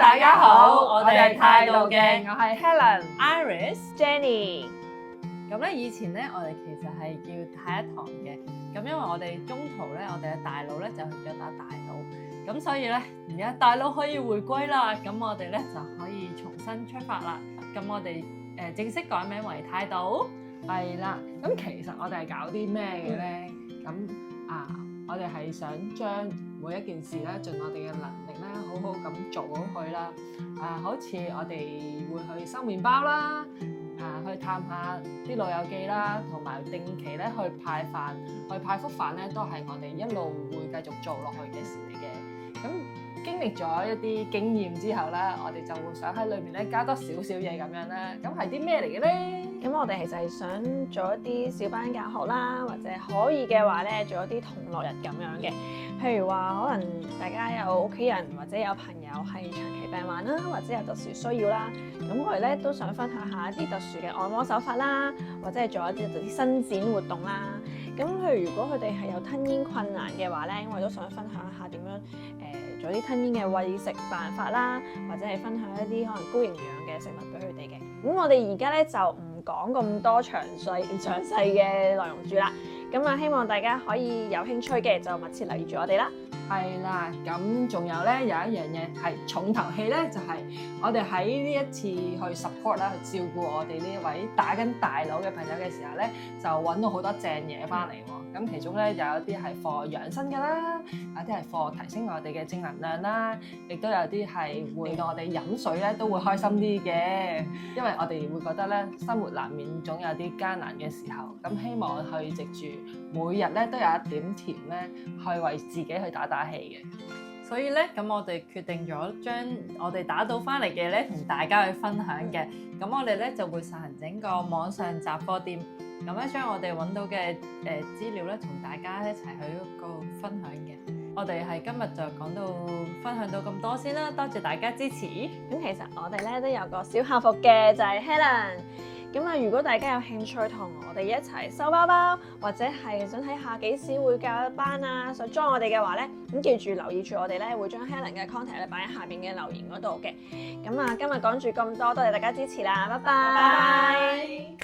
大家好，我哋係態度嘅，我係 Helen、Iris。Jenny。咁咧以前咧，我哋其實係叫太一堂嘅。咁因為我哋中途咧，我哋嘅大佬咧就去咗打大佬，咁所以咧而家大佬可以回歸啦，咁我哋咧就可以重新出發啦。咁我哋正式改名為態度。係啦，咁其實我哋係搞啲咩嘅咧？我哋係想將每一件事咧，盡我哋嘅能力咧，好好咁做好佢啦。好似我哋會去收麵包啦，去探下啲老友記啦，同埋定期咧去派飯，去派福飯咧，都係我哋一路會繼續做落去嘅事嚟嘅。咁經歷咗一啲經驗之後咧，我哋就會想喺裏面咧加多少少嘢咁樣啦。咁係啲咩嚟嘅咧？咁我哋其實係想做一啲小班教學啦，或者可以嘅話咧，做一啲同樂日咁樣嘅。譬如話，可能大家有屋企人或者有朋友係長期病患啦，或者有特殊需要啦，咁我哋咧都想分享下一啲特殊嘅按摩手法啦，或者係做一啲伸展活動啦。咁譬如如果佢哋係有吞嚥困難嘅話咧，我哋都想分享下點樣做啲吞嚥嘅餵食辦法啦，或者係分享一啲可能高營養嘅食物俾佢哋嘅。咁我哋而家咧就唔講咁多詳細嘅內容住啦。咁啊，希望大家可以有興趣嘅就密切留意住我哋啦。係啦，咁仲有咧有一樣嘢係重頭戲咧，就係我哋喺呢一次去 support 啦，去照顧我哋呢一位打緊大佬嘅朋友嘅時候咧，就揾到好多正嘢翻嚟喎。咁其中咧有一啲係課養生㗎啦，有啲係課提升我哋嘅正能量啦，亦都有啲係會令到我哋飲水咧都會開心啲嘅，因為我哋會覺得咧生活難免總有啲艱難嘅時候，咁希望去藉住每日咧都有一點甜咧，去為自己去打氣嘅。所以咧，咁我哋決定咗將我哋打到翻嚟嘅咧，同大家去分享嘅。咁我哋咧就會實行整個網上雜貨店，咁咧將我哋揾到嘅資料咧，同大家一齊去個分享嘅。我哋係今日就講到分享到咁多先啦，多謝大家支持。咁其實我哋咧都有個小客服嘅，就係 Helen。咁啊，如果大家有興趣同我哋一齊收包包，或者係想睇下幾時會教一班啊，想 join 我哋嘅話咧，咁記住留意住我哋咧，會將 Helen 嘅 contact 咧擺喺下邊嘅留言嗰度嘅。咁啊，今日講住咁多，多謝大家支持啦，拜拜。